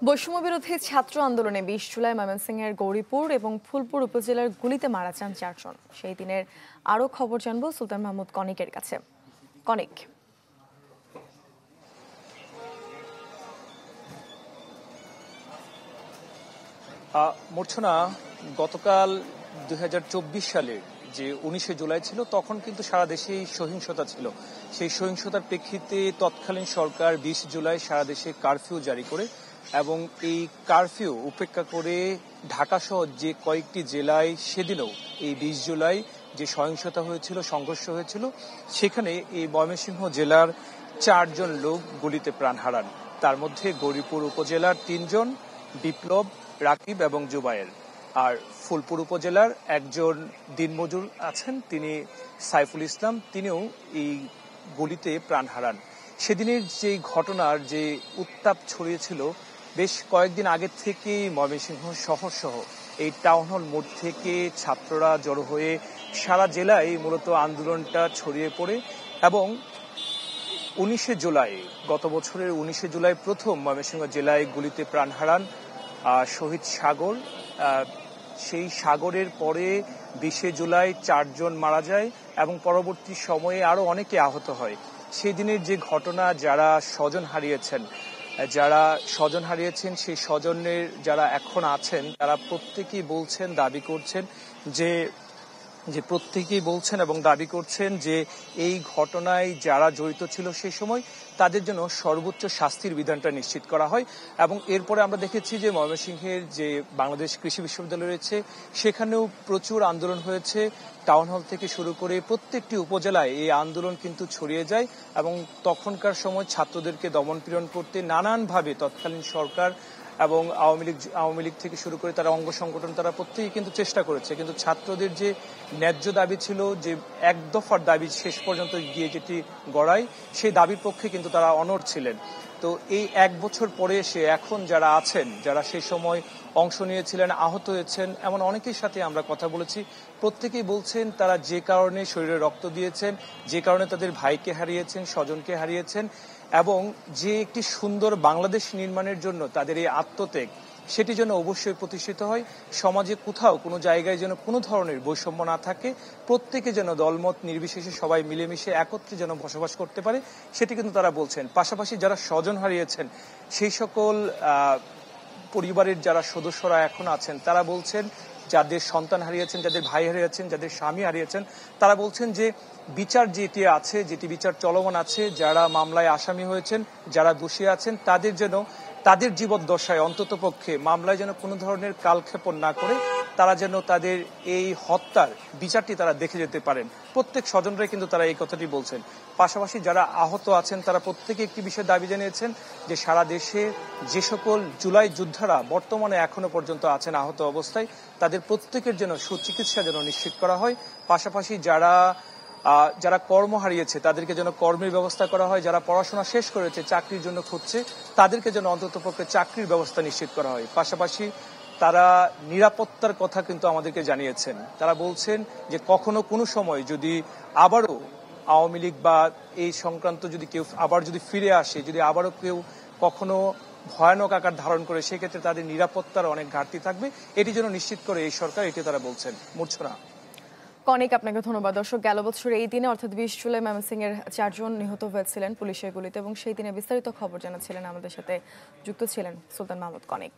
বৈষম্য বিরোধী ছাত্র আন্দোলনে ২০ জুলাই ময়মনসিংহের গৌরীপুর এবং ফুলপুর উপজেলার গুলিতে মারা যান ৪ জন। সেই দিনের আরও খবর জানবো সুলতান মাহমুদ কনিকের কাছে। কনিক, মূর্ছনা, গতকাল ২০২৪ সালের যে ১৯শে জুলাই ছিল, তখন কিন্তু সারা দেশেই সহিংসতা ছিল। সেই সহিংসতার প্রেক্ষিতে তৎকালীন সরকার ২০ জুলাই সারা দেশে কারফিউ জারি করে এবং এই কারফিউ উপেক্ষা করে ঢাকা সহ যে কয়েকটি জেলায় সেদিনও এই ২০ জুলাই যে সহিংসতা হয়েছিল, সংঘর্ষ হয়েছিল, সেখানে এই ময়মনসিংহ জেলার ৪ জন লোক গুলিতে প্রাণ হারান। তার মধ্যে গৌরীপুর উপজেলার ৩ জন, বিপ্লব, রাকিব এবং জুবায়ের। আর ফুলপুর উপজেলার একজন দিনমজুর আছেন, তিনি সাইফুল ইসলাম, তিনিও এই গুলিতে প্রাণ হারান। সেদিনের যে ঘটনার যে উত্তাপ ছড়িয়েছিল, বেশ কয়েকদিন আগে থেকেই ময়মনসিংহ শহর সহ এই টাউন হল মোড় থেকে ছাত্ররা জড়ো হয়ে সারা জেলায় মূলত আন্দোলনটা ছড়িয়ে পড়ে এবং ১৯শে জুলাই, গত বছরের ১৯শে জুলাই প্রথম ময়মনসিংহ জেলায় গুলিতে প্রাণ হারান শহীদ সাগর। সেই সাগরের পরে ২০শে জুলাই ৪ জন মারা যায় এবং পরবর্তী সময়ে আরো অনেকে আহত হয়। সেই দিনের যে ঘটনা, যারা স্বজন হারিয়েছেন সেই স্বজনের যারা এখন আছেন, তারা প্রত্যেকেই বলছেন, দাবি করছেন যে এই ঘটনায় যারা জড়িত ছিল সেই সময় তাদের জন্য সর্বোচ্চ শাস্তির বিধানটা নিশ্চিত করা হয়। এবং এরপরে আমরা দেখেছি যে ময়মনসিংহের যে বাংলাদেশ কৃষি বিশ্ববিদ্যালয় রয়েছে, সেখানেও প্রচুর আন্দোলন হয়েছে। টাউন হল থেকে শুরু করে প্রত্যেকটি উপজেলায় এই আন্দোলন কিন্তু ছড়িয়ে যায় এবং তখনকার সময় ছাত্রদেরকে দমনপীড়ন করতে নানানভাবে তৎকালীন সরকার এবং আওয়ামী লীগ থেকে শুরু করে তারা অঙ্গ সংগঠন, তারা প্রত্যেকেই কিন্তু চেষ্টা করেছে। কিন্তু ছাত্রদের যে ন্যায্য দাবি ছিল, যে এক দফার দাবি শেষ পর্যন্ত গিয়ে যেটি গড়ায়, সেই দাবির পক্ষে কিন্তু তারা অনড় ছিলেন। তো এই ১ বছর পরে এসে এখন যারা আছেন, যারা সেই সময় অংশ নিয়েছিলেন, আহত হয়েছেন, এমন অনেকের সাথে আমরা কথা বলেছি, প্রত্যেকেই বলছেন তারা যে কারণে শরীরে রক্ত দিয়েছেন, যে কারণে তাদের ভাইকে হারিয়েছেন, স্বজনকে হারিয়েছেন এবং যে একটি সুন্দর বাংলাদেশ নির্মাণের জন্য তাদের এই আত্মত্যাগ, সেটি যেন অবশ্যই প্রতিষ্ঠিত হয়। সমাজে কোথাও কোনো জায়গায় যেন কোনো ধরনের বৈষম্য না থাকে, প্রত্যেকে যেন দলমত নির্বিশেষে সবাই মিলেমিশে একত্রে যেন বসবাস করতে পারে, সেটি কিন্তু তারা বলছেন। পাশাপাশি যারা স্বজন হারিয়েছেন, সেই সকল পরিবারের যারা সদস্যরা এখন আছেন, তারা বলছেন, যাদের সন্তান হারিয়েছেন, যাদের ভাই হারিয়েছেন, যাদের স্বামী হারিয়েছেন, তারা বলছেন যে বিচার যেটি বিচার চলমান আছে, যারা মামলায় আসামি হয়েছেন, যারা দোষী আছেন, তাদের যেন তাদের জীবদ্দশায় অন্ততপক্ষে মামলায় যেন কোনো ধরনের কালক্ষেপণ না করে তারা যেন তাদের এই হত্যার বিচারটি তারা দেখে যেতে পারেন। প্রত্যেক স্বজনরাই কিন্তু তারা এই কথাটি বলছেন। পাশাপাশি যারা আহত আছেন, তারা প্রত্যেকে একটি বিষয়ে দাবি জানিয়েছেন যে সারা দেশে যে সকল জুলাই যোদ্ধারা বর্তমানে এখনো পর্যন্ত আছেন আহত অবস্থায়, তাদের প্রত্যেকের জন্য সুচিকিৎসা যেন নিশ্চিত করা হয়। পাশাপাশি যারা কর্ম হারিয়েছে, তাদেরকে যেন কর্মের ব্যবস্থা করা হয়। যারা পড়াশোনা শেষ করেছে, চাকরির জন্য খুঁজছে, তাদেরকে যেন অন্ততপক্ষে চাকরির ব্যবস্থা নিশ্চিত করা হয়। পাশাপাশি তারা নিরাপত্তার কথা কিন্তু আমাদেরকে জানিয়েছেন। তারা বলছেন যে কখনো কোনো সময় যদি আবারও আওয়ামী লীগ বা এই সংক্রান্ত যদি কেউ আবার যদি ফিরে আসে, যদি আবারও কেউ কখনো ভয়ানক আকার ধারণ করে, সেক্ষেত্রে তাদের নিরাপত্তার অনেক ঘাটতি থাকবে। এটি যেন নিশ্চিত করে এই সরকার, এটি তারা বলছেন। মূর্ছনা। কনিক, আপনাকে ধন্যবাদ। দর্শক, গেল বছর এই দিনে অর্থাৎ ২০ জুলাই ময়মনসিংহের ৪ জন নিহত হয়েছিলেন পুলিশের গুলিতে এবং সেই দিনে বিস্তারিত খবর জানাচ্ছিলেন, আমাদের সাথে যুক্ত ছিলেন সুলতান মাহমুদ কনিক।